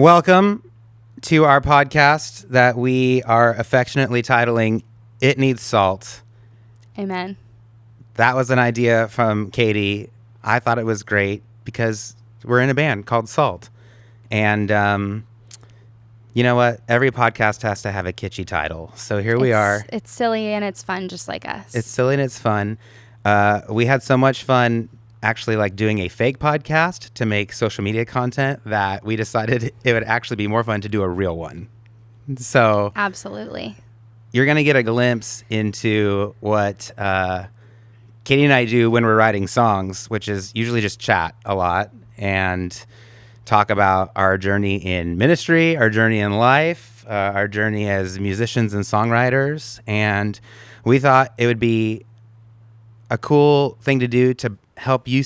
Welcome to our podcast that we are affectionately titling It Needs Salt. Amen. That was an idea from Kadi. I thought it was great because we're in a band called Salt. And you know what? Every podcast has to have a kitschy title. So here we are. It's silly and it's fun, just like us. It's silly and it's fun. We had so much fun actually like doing a fake podcast to make social media content that we decided it would actually be more fun to do a real one. So Absolutely. You're going to get a glimpse into what Kadi and I do when we're writing songs, which is usually just chat a lot and talk about our journey in ministry, our journey in life, our journey as musicians and songwriters. And we thought it would be a cool thing to do to help you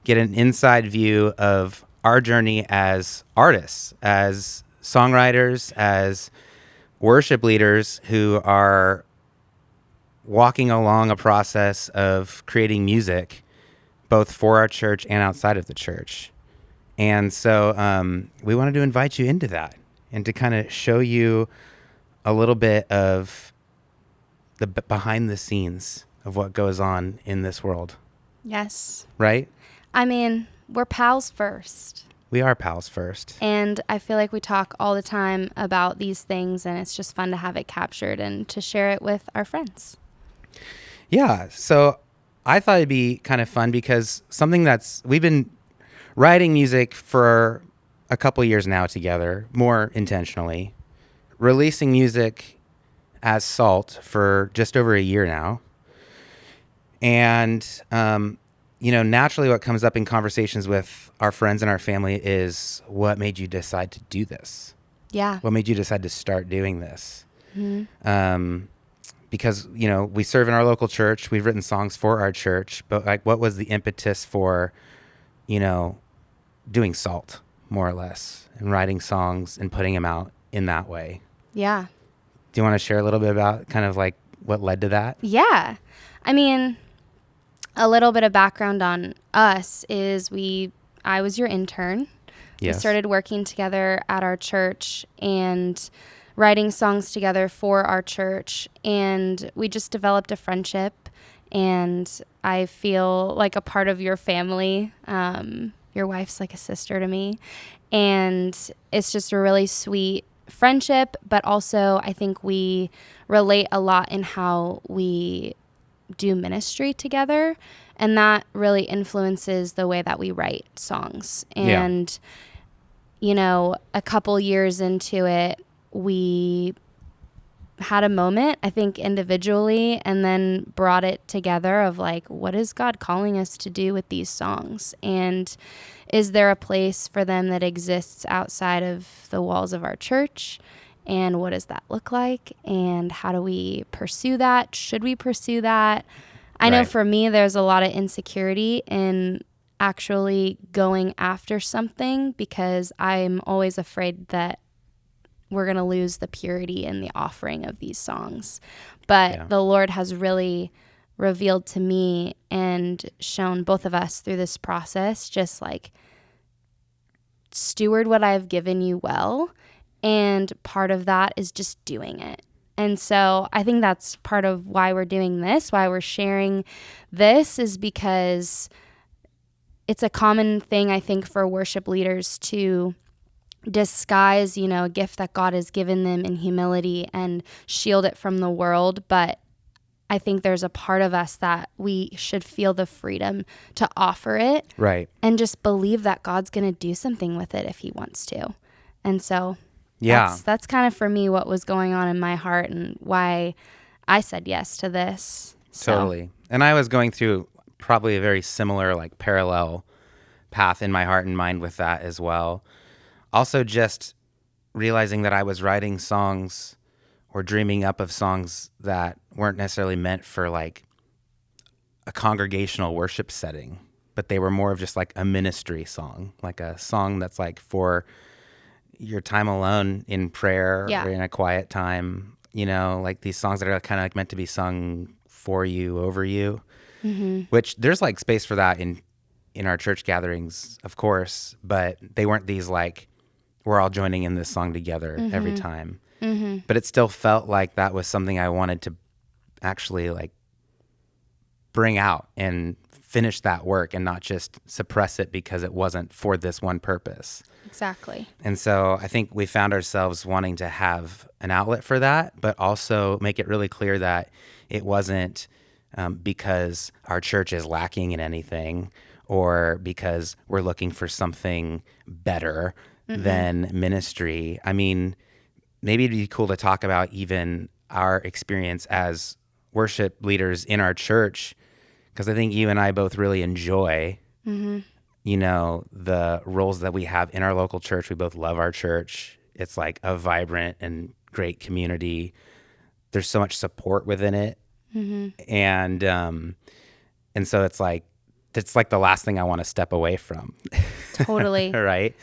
get an inside view of our journey as artists, as songwriters, as worship leaders who are walking along a process of creating music, both for our church and outside of the church. And so we wanted to invite you into that and to kind of show you a little bit of the behind the scenes of what goes on in this world. Yes. Right? I mean, we're pals first. We are pals first. And I feel like we talk all the time about these things, and it's just fun to have it captured and to share it with our friends. Yeah. So I thought it'd be kind of fun because we've been writing music for a couple years now together, more intentionally, releasing music as Salt for just over a year now. And, naturally what comes up in conversations with our friends and our family is what made you decide to do this? Yeah. What made you decide to start doing this? Mm-hmm. Because, we serve in our local church. We've written songs for our church. But, what was the impetus for, doing Salt, more or less, and writing songs and putting them out in that way? Yeah. Do you want to share a little bit about kind of like what led to that? Yeah. I mean, a little bit of background on us is I was your intern. Yes. We started working together at our church and writing songs together for our church. And we just developed a friendship. And I feel like a part of your family. Your wife's like a sister to me. And it's just a really sweet friendship. But also, I think we relate a lot in how we do ministry together, and that really influences the way that we write songs. And a couple years into it, we had a moment, I think, individually, and then brought it together of like, what is God calling us to do with these songs? And is there a place for them that exists outside of the walls of our church? And what does that look like? And how do we pursue that? Should we pursue that? I know for me, there's a lot of insecurity in actually going after something because I'm always afraid that we're going to lose the purity in the offering of these songs. But the Lord has really revealed to me and shown both of us through this process, just like steward what I've given you well. And part of that is just doing it. And so I think that's part of why we're doing this, why we're sharing this, is because it's a common thing, I think, for worship leaders to disguise, a gift that God has given them in humility and shield it from the world. But I think there's a part of us that we should feel the freedom to offer it. Right. And just believe that God's going to do something with it if he wants to. And so that's kind of for me what was going on in my heart and why I said yes to this. Totally. And I was going through probably a very similar, like parallel path in my heart and mind with that as well. Also just realizing that I was writing songs or dreaming up of songs that weren't necessarily meant for like a congregational worship setting, but they were more of just like a ministry song, like a song that's like for your time alone in prayer or in a quiet time, like these songs that are kind of like meant to be sung for you, over you, which there's like space for that in our church gatherings, of course, but they weren't these like we're all joining in this song together every time. But it still felt like that was something I wanted to actually like bring out and finish that work and not just suppress it because it wasn't for this one purpose. Exactly. And so I think we found ourselves wanting to have an outlet for that, but also make it really clear that it wasn't because our church is lacking in anything or because we're looking for something better than ministry. I mean, maybe it'd be cool to talk about even our experience as worship leaders in our church, because I think you and I both really enjoy, you know, the roles that we have in our local church. We both love our church. It's like a vibrant and great community. There's so much support within it. And so it's like the last thing I want to step away from. Totally. Right?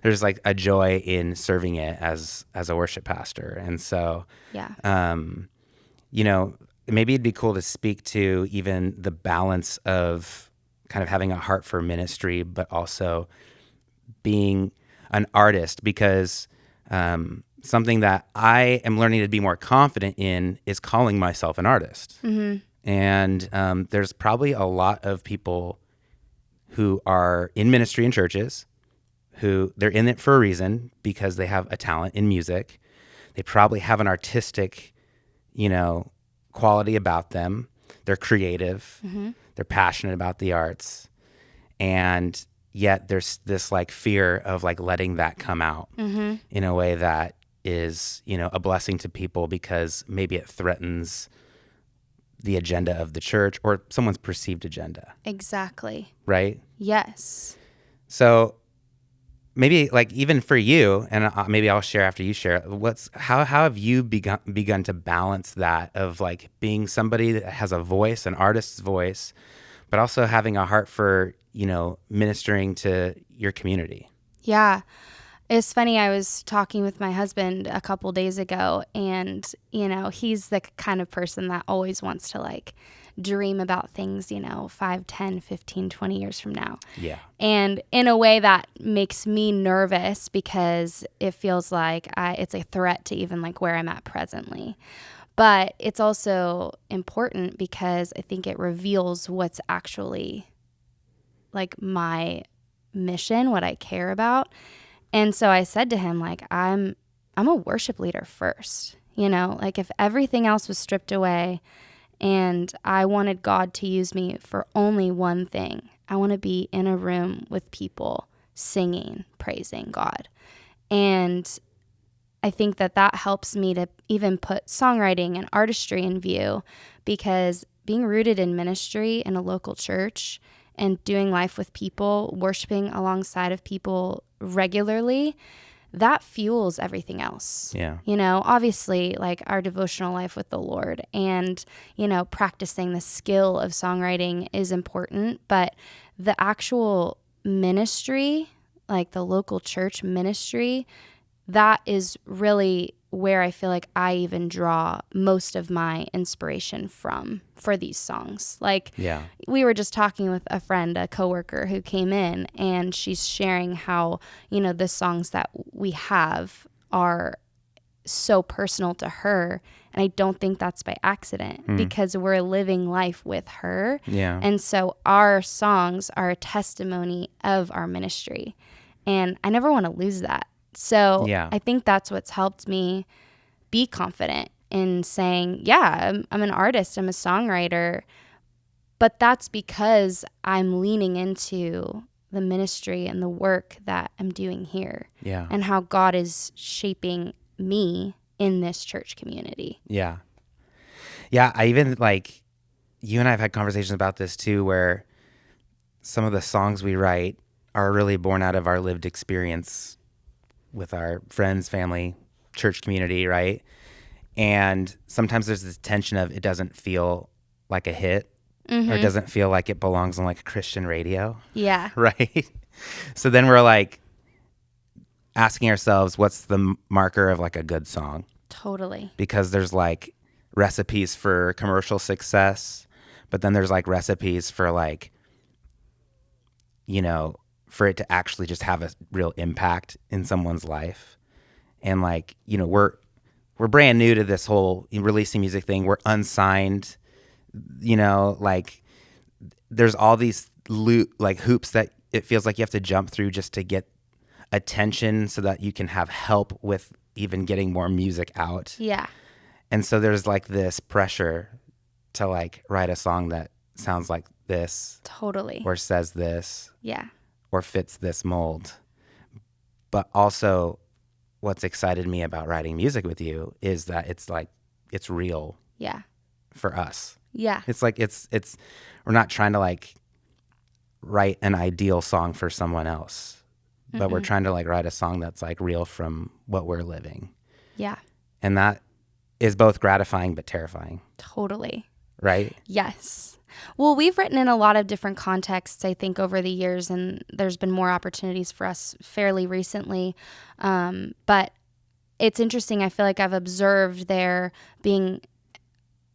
There's like a joy in serving it as a worship pastor. And so, Yeah. you know, maybe it'd be cool to speak to even the balance of kind of having a heart for ministry, but also being an artist, because something that I am learning to be more confident in is calling myself an artist. And there's probably a lot of people who are in ministry in churches who they're in it for a reason because they have a talent in music. They probably have an artistic, you know, quality about them. They're creative. They're passionate about the arts. And yet there's this like fear of like letting that come out in a way that is, you know, a blessing to people because maybe it threatens the agenda of the church or someone's perceived agenda. Exactly. Right? Yes. So maybe like even for you, and maybe I'll share after you share, how have you begun to balance that of like being somebody that has a voice, an artist's voice, but also having a heart for, you know, ministering to your community? Yeah. It's funny. I was talking with my husband a couple days ago, and, you know, he's the kind of person that always wants to like dream about things, you know, 5, 10, 15, 20 years from now. Yeah. And in a way that makes me nervous because it feels like it's a threat to even like where I'm at presently. But it's also important because I think it reveals what's actually like my mission, what I care about. And so I said to him, like, I'm a worship leader first, you know, like if everything else was stripped away and I wanted God to use me for only one thing, I want to be in a room with people singing, praising God. And I think that helps me to even put songwriting and artistry in view, because being rooted in ministry in a local church and doing life with people, worshiping alongside of people regularly, that fuels everything else. Yeah. You know, obviously like our devotional life with the Lord and, you know, practicing the skill of songwriting is important, but the actual ministry, like the local church ministry, that is really where I feel like I even draw most of my inspiration from for these songs. Like, Yeah. we were just talking with a friend, a coworker who came in, and she's sharing how, you know, the songs that we have are so personal to her. And I don't think that's by accident because we're living life with her. Yeah. And so our songs are a testimony of our ministry. And I never want to lose that. So Yeah. I think that's what's helped me be confident in saying, yeah, I'm an artist, I'm a songwriter, but that's because I'm leaning into the ministry and the work that I'm doing here. Yeah. And how God is shaping me in this church community. Yeah. Yeah. I even like, you and I have had conversations about this too, where some of the songs we write are really born out of our lived experience with our friends, family, church community, right? And sometimes there's this tension of it doesn't feel like a hit or it doesn't feel like it belongs on like Christian radio. Yeah. Right? So then we're like asking ourselves, what's the marker of like a good song? Totally. Because there's like recipes for commercial success, but then there's like recipes for like, you know, for it to actually just have a real impact in someone's life. And like, you know, we're brand new to this whole releasing music thing. We're unsigned, you know, like there's all these hoops that it feels like you have to jump through just to get attention so that you can have help with even getting more music out. Yeah. And so there's like this pressure to like write a song that sounds like this. Totally. Or says this. Yeah. Or fits this mold. But also what's excited me about writing music with you is that it's like, it's real. Yeah. For us. Yeah. It's like, it's, we're not trying to like write an ideal song for someone else, but we're trying to like write a song that's like real from what we're living. Yeah. And that is both gratifying but terrifying. Totally. Right? Yes. Well, we've written in a lot of different contexts, I think, over the years, and there's been more opportunities for us fairly recently. But it's interesting. I feel like I've observed there being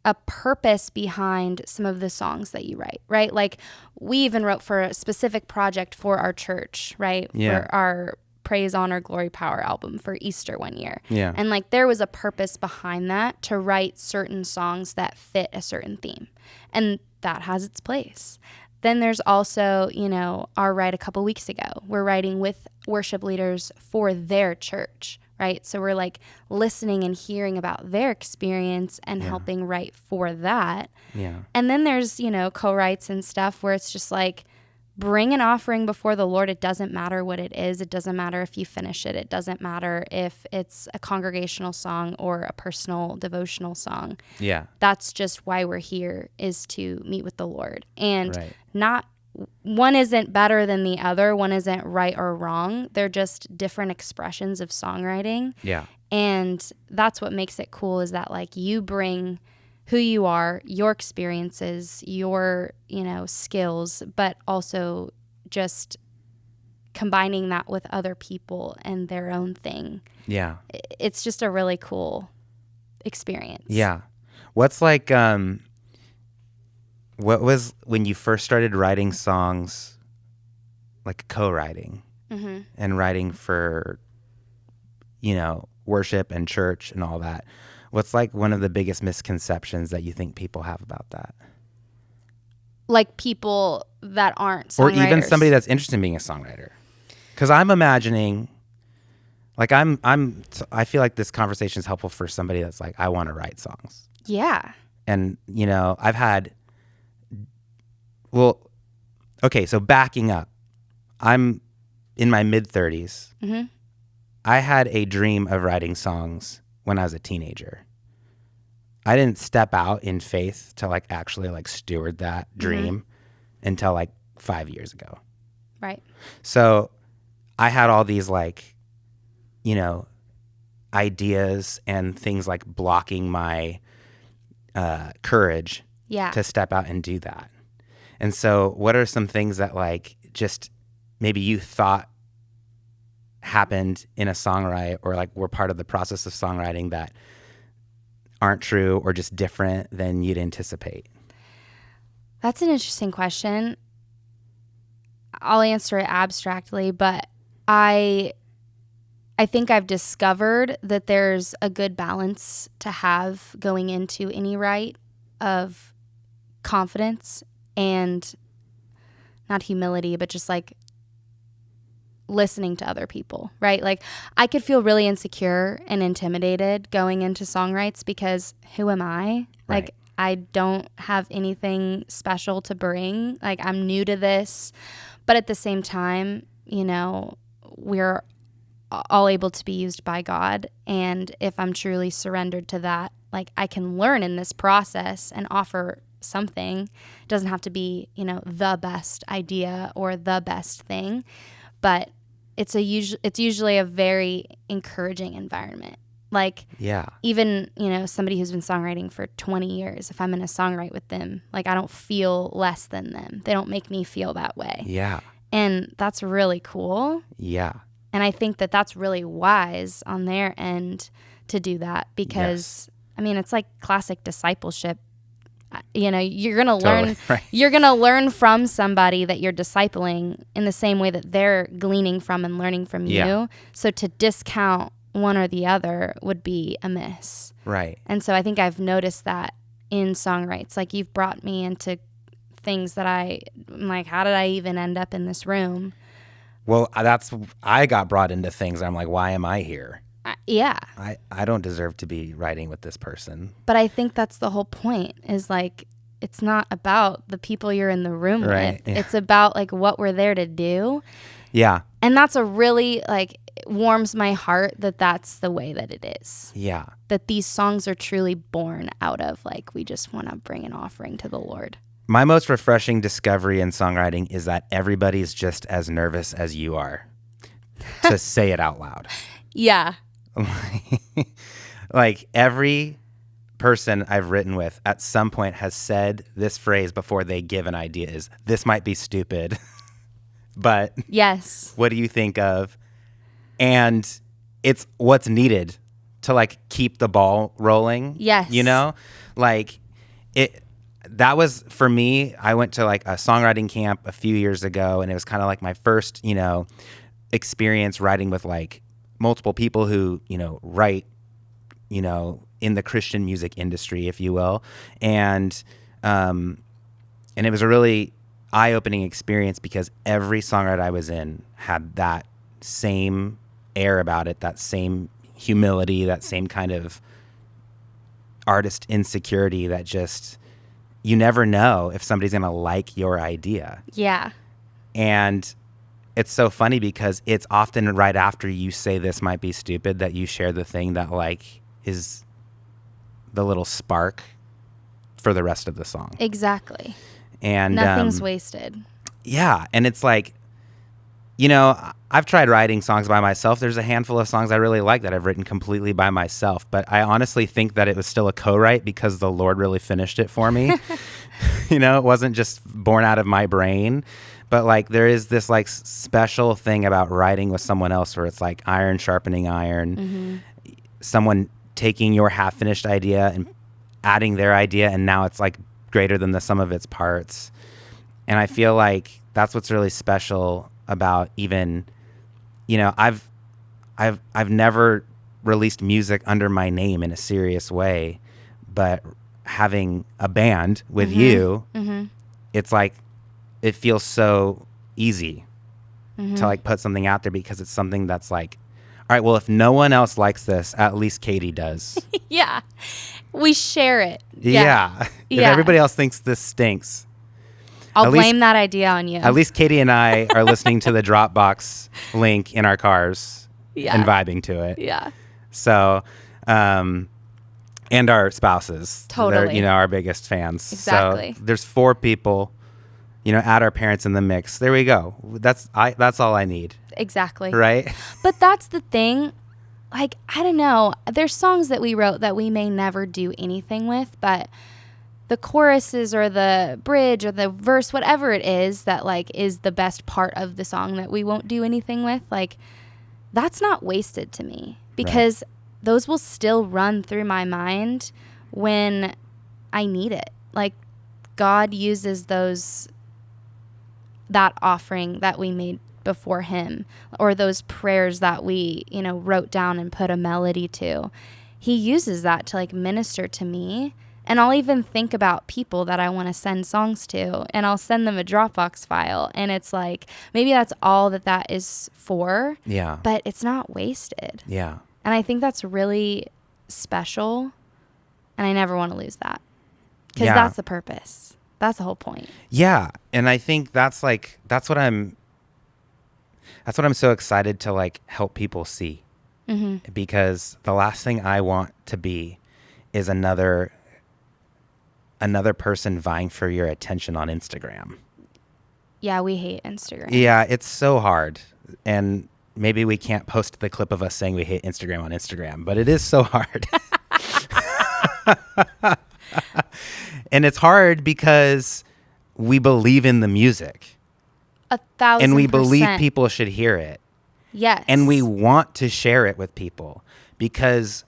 a purpose behind some of the songs that you write, right? Like we even wrote for a specific project for our church, right? Yeah. For our Praise, Honor, Glory, Power album for Easter one year. Yeah. And like there was a purpose behind that to write certain songs that fit a certain theme. And that has its place. Then there's also, you know, our write a couple weeks ago. We're writing with worship leaders for their church, right? So we're like listening and hearing about their experience and helping write for that. Yeah. And then there's, you know, co-writes and stuff where it's just like, bring an offering before the Lord. It doesn't matter what it is. It doesn't matter if you finish it. It doesn't matter if it's a congregational song or a personal devotional song. Yeah. That's just why we're here, is to meet with the Lord. And right. One isn't better than the other. One isn't right or wrong. They're just different expressions of songwriting. Yeah. And that's what makes it cool, is that like you bring who you are, your experiences, your, you know, skills, but also just combining that with other people and their own thing. Yeah. It's just a really cool experience. Yeah. What's like, what was when you first started writing songs, like co-writing and writing for, you know, worship and church and all that? What's like one of the biggest misconceptions that you think people have about that? Like people that aren't songwriters. Or even somebody that's interested in being a songwriter. Because I'm imagining, like I feel like this conversation is helpful for somebody that's like, I want to write songs. Yeah. And, you know, okay, so backing up, I'm in my mid-30s. Mm-hmm. I had a dream of writing songs when I was a teenager. I didn't step out in faith to like actually like steward that dream until like 5 years ago. Right. So I had all these like, you know, ideas and things like blocking my courage to step out and do that. And so what are some things that like just maybe you thought happened in a songwrite or like were part of the process of songwriting that aren't true or just different than you'd anticipate? That's an interesting question. I'll answer it abstractly, but I think I've discovered that there's a good balance to have going into any write of confidence and not humility, but just like listening to other people, right? Like I could feel really insecure and intimidated going into songwrites because who am I? Right. Like I don't have anything special to bring. Like I'm new to this, but at the same time, you know, we're all able to be used by God. And if I'm truly surrendered to that, like I can learn in this process and offer something. It doesn't have to be, you know, the best idea or the best thing, but it's usually a very encouraging environment. Like even, you know, somebody who's been songwriting for 20 years, if I'm in a songwrite with them, like I don't feel less than them. They don't make me feel that way. Yeah. And that's really cool. Yeah. And I think that that's really wise on their end to do that because, I mean, it's like classic discipleship You're going to Totally, learn, right. you're going to learn from somebody that you're discipling in the same way that they're gleaning from and learning from Yeah. you. So to discount one or the other would be amiss. Right. And so I think I've noticed that in songwrites, like you've brought me into things that I'm like, how did I even end up in this room? Well, I got brought into things. I'm like, why am I here? Yeah. I don't deserve to be writing with this person. But I think that's the whole point, is like, it's not about the people you're in the room Right, with. yeah. It's about like what we're there to do. Yeah. And that's a really, like, it warms my heart that that's the way that it is. Yeah. That these songs are truly born out of, like, we just want to bring an offering to the Lord. My most refreshing discovery in songwriting is that everybody's just as nervous as you are to say it out loud. Yeah. Like every person I've written with at some point has said this phrase before they give an idea is, this might be stupid, but Yes. what do you think of? And it's what's needed to like keep the ball rolling. Yes. You know, like that was for me. I went to like a songwriting camp a few years ago, and it was kind of like my first, experience writing with like multiple people who, write, in the Christian music industry, if you will. And it was a really eye-opening experience because every songwriter I was in had that same air about it, that same humility, that same kind of artist insecurity that just, you never know if somebody's going to like your idea. Yeah. And it's so funny because it's often right after you say this might be stupid that you share the thing that like is the little spark for the rest of the song. Exactly. And nothing's wasted. Yeah. And it's like, I've tried writing songs by myself. There's a handful of songs I really like that I've written completely by myself, but I honestly think that it was still a co-write because the Lord really finished it for me. It wasn't just born out of my brain. But like there is this like special thing about writing with someone else where it's like iron sharpening iron, someone taking your half finished idea and adding their idea, and now it's like greater than the sum of its parts. And I feel like that's what's really special about even, I've never released music under my name in a serious way, but having a band with you, it's like, it feels so easy to like put something out there because it's something that's like, all right, well, if no one else likes this, at least Kadi does. Yeah. We share it. Yeah. If everybody else thinks this stinks, I'll blame that idea on you. At least Kadi and I are listening to the Dropbox link in our cars and vibing to it. Yeah. So, and our spouses. Totally. They're, our biggest fans. Exactly. So there's 4 people. Add our parents in the mix. There we go. That's all I need. Exactly. Right? But that's the thing. Like, I don't know. There's songs that we wrote that we may never do anything with, but the choruses or the bridge or the verse, whatever it is that like is the best part of the song that we won't do anything with, like that's not wasted to me because those will still run through my mind when I need it. Like God uses that offering that we made before him or those prayers that we, wrote down and put a melody to. He uses that to like minister to me. And I'll even think about people that I want to send songs to and I'll send them a Dropbox file. And it's like, maybe that's all that is for. Yeah. But it's not wasted. Yeah. And I think that's really special. And I never want to lose that because that's the purpose. That's the whole point. Yeah. And I think that's what I'm so excited to like help people see. Because the last thing I want to be is another person vying for your attention on Instagram. Yeah, we hate Instagram. Yeah, it's so hard. And maybe we can't post the clip of us saying we hate Instagram on Instagram, but it is so hard. And it's hard because we believe in the music. 1,000%. And we believe people should hear it. Yes. And we want to share it with people because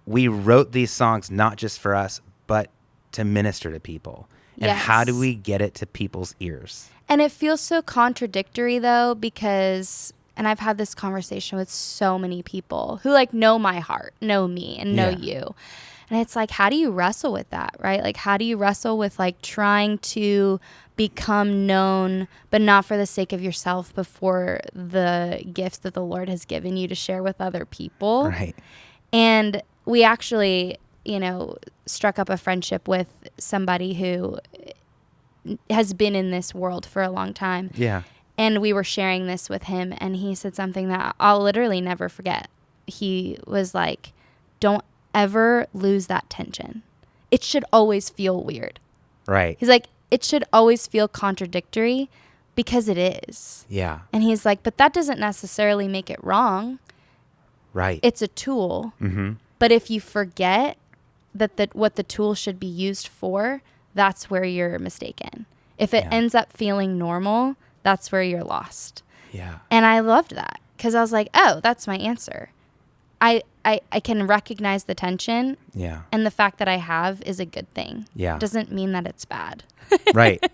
we wrote these songs not just for us, but to minister to people. And how do Yes. we get it to people's ears? And it feels so contradictory, though, because, and I've had this conversation with so many people who like know my heart, know me, and know you. And it's like, how do you wrestle with that, right? Like, how do you wrestle with like trying to become known, but not for the sake of yourself, but for the gifts that the Lord has given you to share with other people? Right. And we actually, struck up a friendship with somebody who has been in this world for a long time. Yeah. And we were sharing this with him, and he said something that I'll literally never forget. He was like, don't ever lose that tension. It should always feel weird. Right. He's like, it should always feel contradictory because it is. Yeah. And he's like, but that doesn't necessarily make it wrong. Right. It's a tool. Mm-hmm. But if you forget that what the tool should be used for, that's where you're mistaken. If it ends up feeling normal, that's where you're lost. Yeah. And I loved that because I was like, oh, that's my answer. I can recognize the tension. Yeah. And the fact that I have is a good thing. Yeah. Doesn't mean that it's bad. Right.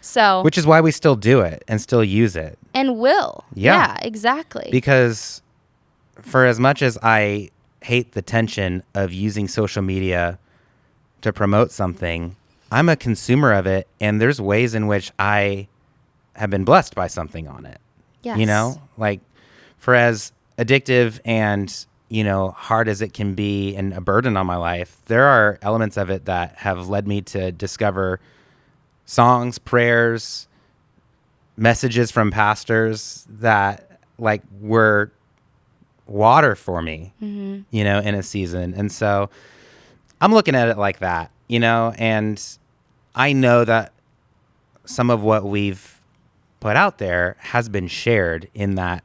So. Which is why we still do it and still use it. And will. Yeah. Exactly. Because for as much as I hate the tension of using social media to promote something, I'm a consumer of it, and there's ways in which I have been blessed by something on it. Yes. Like for as addictive and, hard as it can be and a burden on my life, there are elements of it that have led me to discover songs, prayers, messages from pastors that like were water for me, in a season. And so I'm looking at it like that, and I know that some of what we've put out there has been shared in that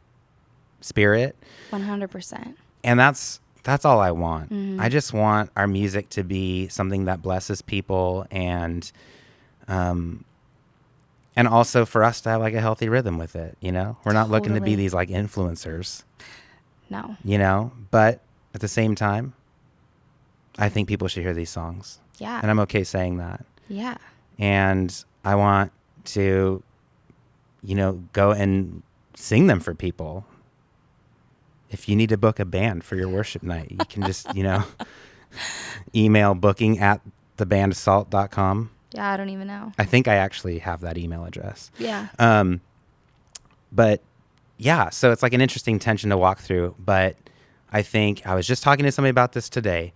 spirit. 100%. And that's all I want. I just want our music to be something that blesses people and also for us to have like a healthy rhythm with it, We're not looking to be Totally. these like influencers. No. But at the same time, I think people should hear these songs. Yeah. And I'm okay saying that. Yeah. And I want to, go and sing them for people. If you need to book a band for your worship night, you can just, email booking@thebandsalt.com. Yeah, I don't even know. I think I actually have that email address. Yeah. But yeah, so it's like an interesting tension to walk through. But I think I was just talking to somebody about this today.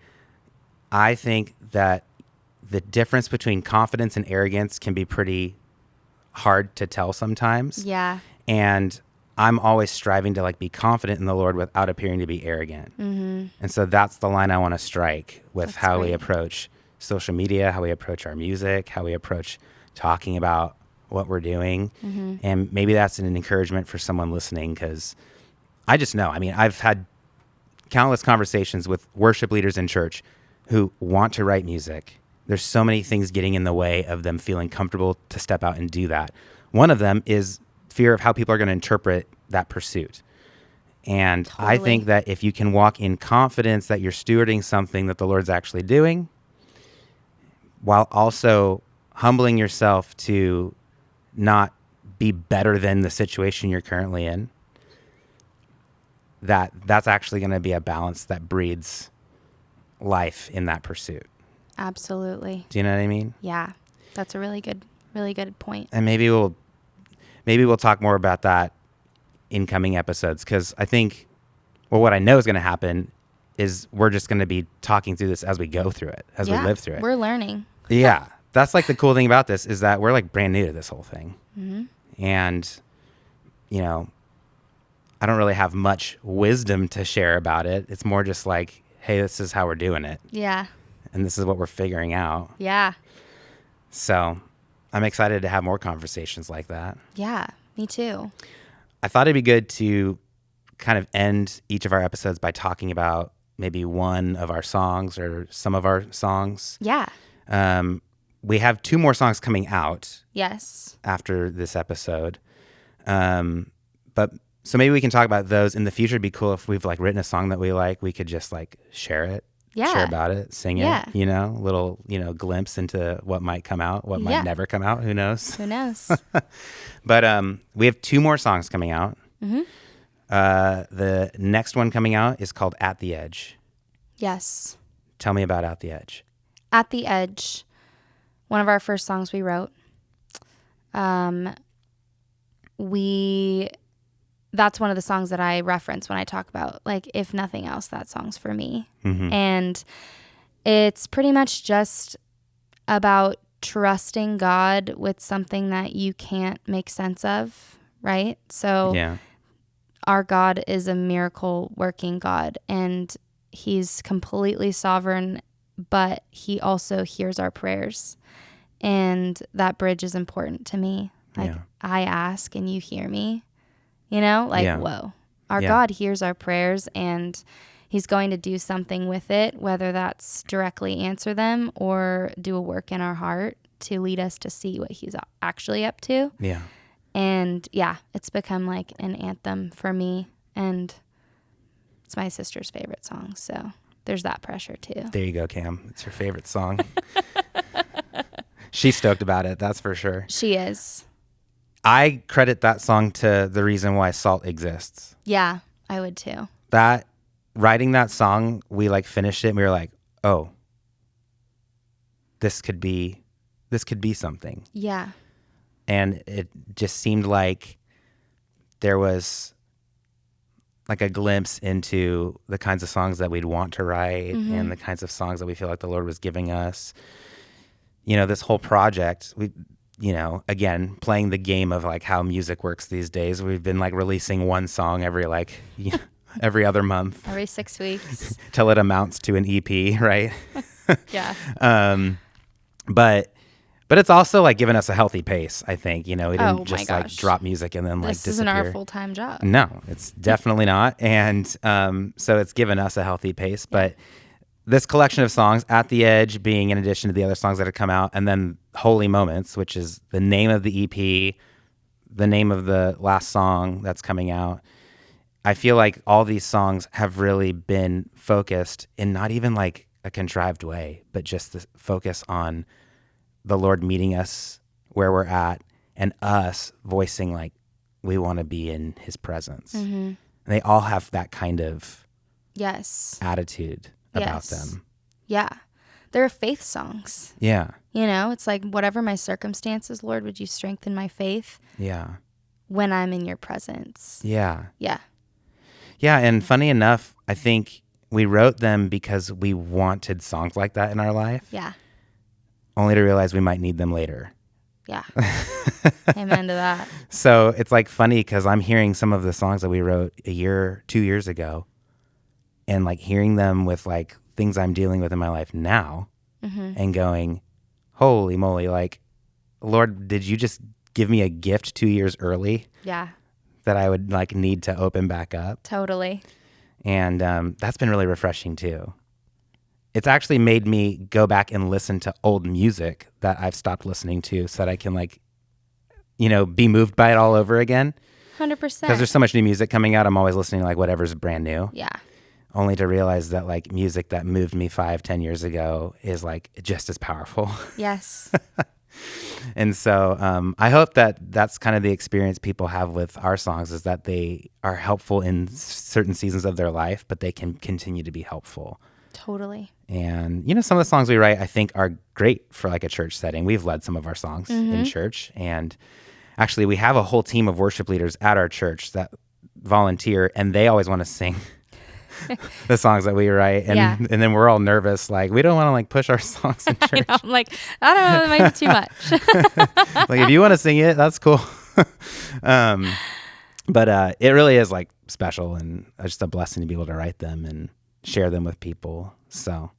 I think that the difference between confidence and arrogance can be pretty hard to tell sometimes. Yeah. And I'm always striving to like be confident in the Lord without appearing to be arrogant. Mm-hmm. And so that's the line I want to strike with That's how we great. approach social media, how we approach our music, how we approach talking about what we're doing. Mm-hmm. And maybe that's an encouragement for someone listening, because I just know, I've had countless conversations with worship leaders in church who want to write music. There's so many things getting in the way of them feeling comfortable to step out and do that. One of them is fear of how people are going to interpret that pursuit. And I Totally. think that if you can walk in confidence that you're stewarding something that the Lord's actually doing, while also humbling yourself to not be better than the situation you're currently in, that's actually going to be a balance that breeds life in that pursuit. Absolutely. Do you know what I mean? Yeah. That's a really good point. And maybe we'll talk more about that in coming episodes, because I think, what I know is going to happen is we're just going to be talking through this as we go through it, as we live through it. We're learning. Yeah. That's like the cool thing about this, is that we're like brand new to this whole thing. Mm-hmm. And, I don't really have much wisdom to share about it. It's more just like, hey, this is how we're doing it. Yeah. And this is what we're figuring out. Yeah. So I'm excited to have more conversations like that. Yeah. Me too. I thought it'd be good to kind of end each of our episodes by talking about maybe one of our songs or some of our songs. Yeah. We have 2 more songs coming out Yes. after this episode. But so maybe we can talk about those in the future. It'd be cool if we've like written a song that we like, we could just like share it Yeah. share about it, sing Yeah. it, little, glimpse into what might come out, what might never come out. Who knows? Who knows? But we have 2 more songs coming out. Mm-hmm. The next one coming out is called At the Edge. Tell me about At the Edge. At the Edge, one of our first songs we wrote. That's one of the songs that I reference when I talk about, like, if nothing else, that song's for me. Mm-hmm. And it's pretty much just about trusting God with something that you can't make sense of, right? So our God is a miracle working God, and he's completely sovereign, but he also hears our prayers. And that bridge is important to me. Like, I ask and you hear me, whoa, our God hears our prayers, and he's going to do something with it, whether that's directly answer them or do a work in our heart to lead us to see what he's actually up to. Yeah. And it's become like an anthem for me, and it's my sister's favorite song. So there's that pressure too. There you go, Cam. It's your favorite song. She's stoked about it. That's for sure. She is. I credit that song to the reason why Salt exists. Yeah, I would too. Writing that song, we finished it and we were like, oh, this could be something. Yeah. And it just seemed like there was like a glimpse into the kinds of songs that we'd want to write and the kinds of songs that we feel like the Lord was giving us. This whole project, again, playing the game of like how music works these days. We've been releasing one song every every other month. Every 6 weeks. Till it amounts to an EP, right? Yeah. But it's also given us a healthy pace, I think. We didn't just drop music and then this disappear. Isn't our full-time job. No, it's definitely not. And so it's given us a healthy pace. But this collection of songs, At the Edge being in addition to the other songs that have come out, and then Holy Moments, which is the name of the EP, the name of the last song that's coming out. I feel like all these songs have really been focused in not even a contrived way, but just the focus on the Lord meeting us where we're at and us voicing we want to be in his presence. Mm-hmm. And they all have that kind of attitude about them. Yeah. They're faith songs. Yeah. It's like, whatever my circumstances, Lord, would you strengthen my faith? Yeah. When I'm in your presence. Yeah. Yeah. Yeah. And funny enough, I think we wrote them because we wanted songs like that in our life. Yeah. Only to realize we might need them later. Yeah. Amen to that. So it's funny because I'm hearing some of the songs that we wrote 2 years ago, and hearing them with things I'm dealing with in my life now, and going, holy moly, Lord, did you just give me a gift 2 years early? Yeah. That I would need to open back up. Totally. And that's been really refreshing too. It's actually made me go back and listen to old music that I've stopped listening to so that I can be moved by it all over again. 100%. Because there's so much new music coming out. I'm always listening to whatever's brand new. Yeah. Only to realize that music that moved me 5-10 years ago is just as powerful. Yes. And so I hope that that's kind of the experience people have with our songs, is that they are helpful in certain seasons of their life, but they can continue to be helpful. Totally. And, some of the songs we write, I think, are great for a church setting. We've led some of our songs in church. And actually, we have a whole team of worship leaders at our church that volunteer, and they always want to sing the songs that we write. And then we're all nervous. We don't want to push our songs in church. I'm I don't know, that might be too much. If you want to sing it, that's cool. But it really is special and just a blessing to be able to write them and share them with people. So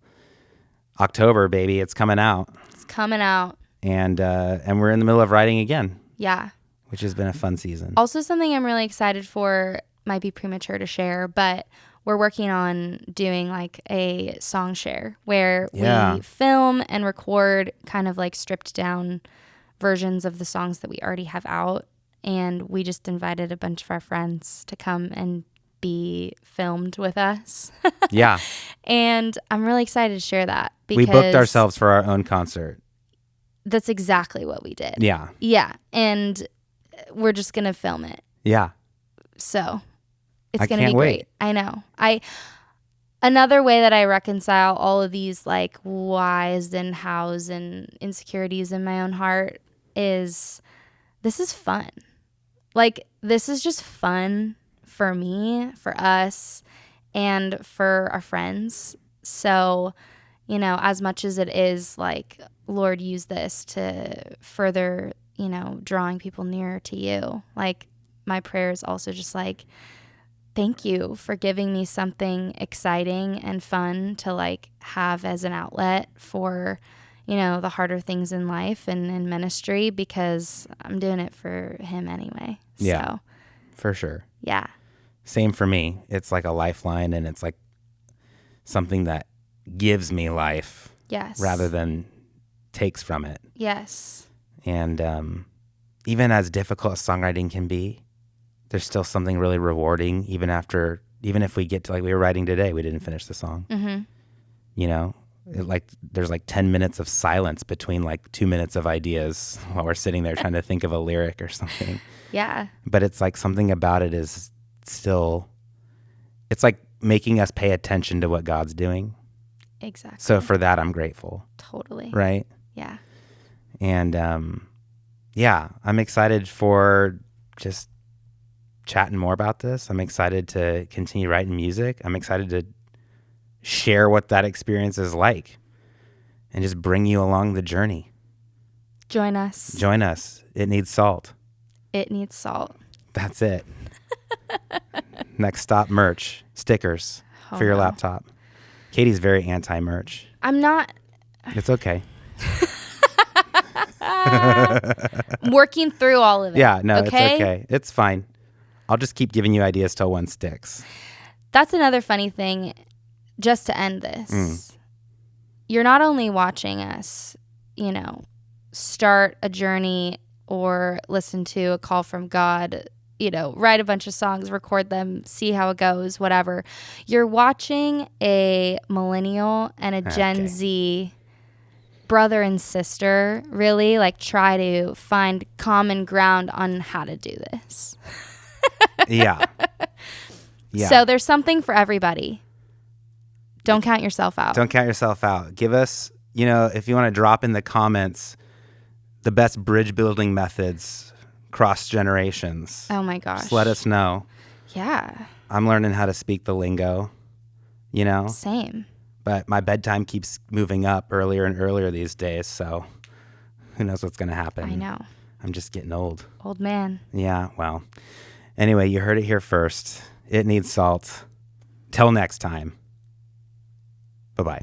October, baby, it's coming out. It's coming out. And we're in the middle of writing again. Yeah. Which has been a fun season. Also, something I'm really excited for, might be premature to share, but we're working on doing a song share where we film and record kind of stripped down versions of the songs that we already have out. And we just invited a bunch of our friends to come and be filmed with us. Yeah. And I'm really excited to share that because we booked ourselves for our own concert. That's exactly what we did. Yeah. Yeah. And we're just going to film it. Yeah. So it's I going to be can't great. wait. I know. Another way that I reconcile all of these like whys and hows and insecurities in my own heart is this is fun. Like, this is just fun for me, for us, and for our friends. So, you know, as much as it is like, Lord, use this to further, you know, drawing people nearer to you. Like, my prayer is also just like, thank you for giving me something exciting and fun to like have as an outlet for, you know, the harder things in life and in ministry, because I'm doing it for him anyway. Yeah, So, for sure. yeah. Same for me. It's like a lifeline, and it's like something that gives me life Yes. rather than takes from it. Yes. And even as difficult as songwriting can be, there's still something really rewarding even if we get to, like we were writing today, we didn't finish the song. Mm-hmm. You know, there's like 10 minutes of silence between like 2 minutes of ideas while we're sitting there trying to think of a lyric or something. Yeah. But it's like something about it is still, it's like making us pay attention to what God's doing. Exactly. So for that, I'm grateful. Totally. Right? Yeah. And yeah, I'm excited for just chatting more about this. I'm excited to continue writing music. I'm excited to share what that experience is like and just bring you along the journey. Join us. Join us. It needs salt. It needs salt. That's it. Next stop, merch, stickers for your laptop. Katie's very anti-merch. I'm not. It's okay. I'm working through all of it. Yeah, no, okay? It's okay. It's fine. I'll just keep giving you ideas till one sticks. That's another funny thing, just to end this. You're not only watching us, you know, start a journey or listen to a call from God, you know, write a bunch of songs, record them, see how it goes, whatever. You're watching a millennial and a Gen Z brother and sister really like try to find common ground on how to do this. Yeah. So there's something for everybody. Don't count yourself out. Don't count yourself out. Give us, you know, if you want to drop in the comments the best bridge building methods cross generations. Oh my gosh. Just let us know. Yeah. I'm learning how to speak the lingo, you know? Same. But my bedtime keeps moving up earlier and earlier these days, so who knows what's going to happen. I know. I'm just getting old. Old man. Yeah, well. Anyway, you heard it here first. It needs salt. Till next time. Bye-bye.